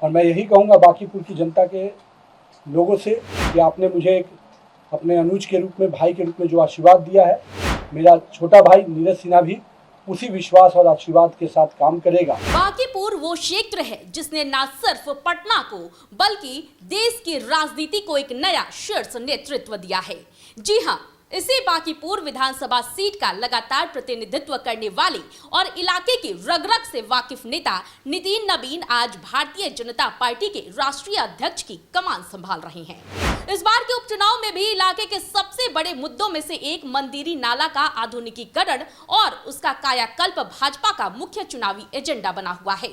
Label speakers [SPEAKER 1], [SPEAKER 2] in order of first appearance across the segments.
[SPEAKER 1] और मैं यही कहूँगा बांकीपुर की जनता के लोगों से कि आपने मुझे एक अपने अनुज के रूप में, भाई के रूप में जो आशीर्वाद दिया है, मेरा छोटा भाई नीरज सिन्हा भी उसी विश्वास और आशीर्वाद के साथ काम करेगा।
[SPEAKER 2] बांकीपुर वो क्षेत्र है जिसने न सिर्फ पटना को बल्कि देश की राजनीति को एक नया शीर्ष नेतृत्व दिया है। जी हाँ, इसी बांकीपुर विधानसभा सीट का लगातार प्रतिनिधित्व करने वाले और इलाके के रग-रग से वाकिफ नेता नितिन नबीन आज भारतीय जनता पार्टी के राष्ट्रीय अध्यक्ष की कमान संभाल रहे हैं। इस बार के उपचुनाव में भी इलाके के सबसे बड़े मुद्दों में से एक मंदिरी नाला का आधुनिकीकरण और उसका कायाकल्प भाजपा का मुख्य चुनावी एजेंडा बना हुआ है।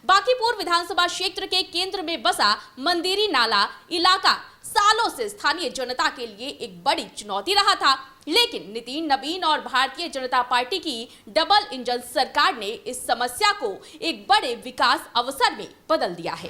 [SPEAKER 2] बांकीपुर विधानसभा क्षेत्र के केंद्र में बसा मंदिरी नाला इलाका सालों से स्थानीय जनता के लिए एक बड़ी चुनौती रहा था, लेकिन नितिन नबीन और भारतीय जनता पार्टी की डबल इंजन सरकार ने इस समस्या को एक बड़े विकास अवसर में बदल दिया है।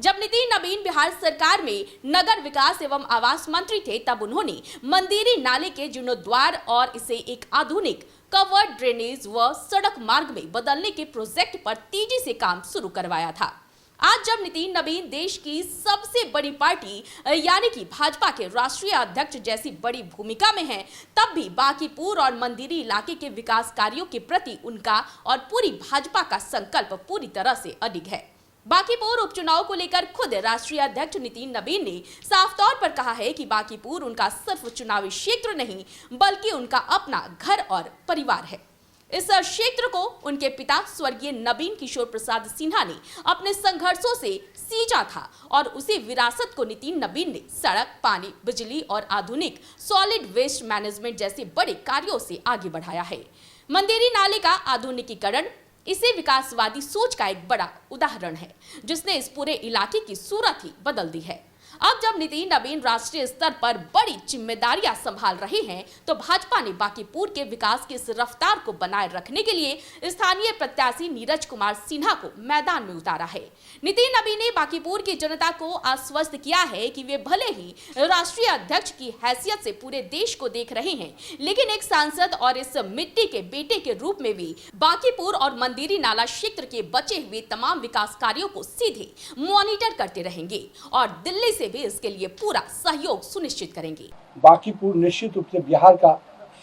[SPEAKER 2] जब नितिन नबीन बिहार सरकार में नगर विकास एवं आवास मंत्री थे, तब उन्होंने मंदिरी नाले के जीर्णोद्वार और इसे एक आधुनिक कवर्ड ड्रेनेज व सड़क मार्ग में बदलने के प्रोजेक्ट पर तेजी से काम शुरू करवाया था। आज जब नितिन नबीन देश की सबसे बड़ी पार्टी यानी कि भाजपा के राष्ट्रीय अध्यक्ष जैसी बड़ी भूमिका में हैं, तब भी बांकीपुर और मंदिरी इलाके के विकास कार्यों के प्रति उनका और पूरी भाजपा का संकल्प पूरी तरह से अडिग है। बांकीपुर उपचुनाव को लेकर खुद राष्ट्रीय अध्यक्ष नितिन नबीन ने साफ तौर पर कहा है कि बांकीपुर उनका सिर्फ चुनावी क्षेत्र नहीं बल्कि उनका अपना घर और परिवार है। इस क्षेत्र को उनके पिता स्वर्गीय नबीन किशोर प्रसाद सिन्हा ने अपने संघर्षों से सींचा था और उसी विरासत को नितिन नबीन ने सड़क, पानी, बिजली और आधुनिक सॉलिड वेस्ट मैनेजमेंट जैसे बड़े कार्यों से आगे बढ़ाया है। मंदिरी नाले का आधुनिकीकरण इसी विकासवादी सोच का एक बड़ा उदाहरण है, जिसने इस पूरे इलाके की सूरत ही बदल दी है। अब जब नितिन नबीन राष्ट्रीय स्तर पर बड़ी जिम्मेदारियां संभाल रहे हैं, तो भाजपा ने बांकीपुर के विकास की इस रफ्तार को बनाए रखने के लिए स्थानीय प्रत्याशी नीरज कुमार सिन्हा को मैदान में उतारा है। नितिन नबीन ने बांकीपुर की जनता को आश्वस्त किया है कि वे भले ही राष्ट्रीय अध्यक्ष की हैसियत से पूरे देश को देख रहे हैं, लेकिन एक सांसद और इस मिट्टी के बेटे के रूप में भी बांकीपुर और मंदिरी नाला क्षेत्र के बचे हुए तमाम विकास कार्यों को सीधे मॉनिटर करते रहेंगे और दिल्ली से भी इसके लिए पूरा सहयोग सुनिश्चित करेंगे।
[SPEAKER 1] बांकीपुर निश्चित रूप से बिहार का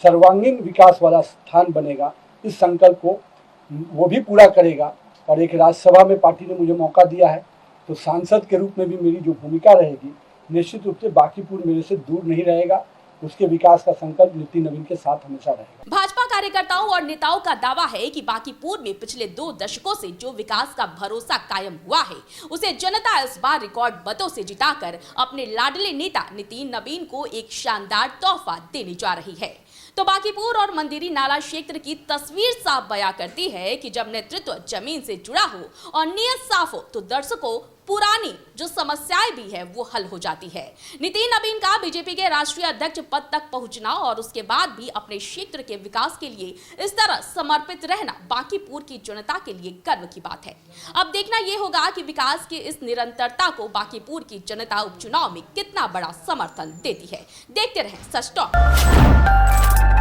[SPEAKER 1] सर्वांगीण विकास वाला स्थान बनेगा। इस संकल्प को वो भी पूरा करेगा और एक राज्यसभा में पार्टी ने मुझे मौका दिया है, तो सांसद के रूप में भी मेरी जो भूमिका रहेगी, निश्चित रूप से बांकीपुर मेरे से दूर नहीं रहेगा। उसके विकास का संकल्प नितिन नबीन के साथ हमेशा रहेगा।
[SPEAKER 2] भाजपा कार्यकर्ताओं और नेताओं का दावा है कि बांकीपुर में पिछले 2 दशकों से जो विकास का भरोसा कायम हुआ है, उसे जनता इस बार रिकॉर्ड मतों से जिताकर अपने लाडले नेता नितिन नबीन को एक शानदार तोहफा देने जा रही है। तो बांकीपुर और मंदिरी नाला क्षेत्र की तस्वीर साफ बयां करती है कि जब नेतृत्व जमीन से जुड़ा हो और नीयत साफ हो, तो दर्शकों पुरानी जो समस्याएं भी है वो हल हो जाती है। नितिन नबीन का बीजेपी के राष्ट्रीय अध्यक्ष पद तक पहुंचना और उसके बाद भी अपने क्षेत्र के विकास के लिए इस तरह समर्पित रहना बांकीपुर की जनता के लिए गर्व की बात है। अब देखना यह होगा कि विकास की इस निरंतरता को बांकीपुर की जनता उपचुनाव में कितना बड़ा समर्थन देती है। देखते रहें सच टॉक।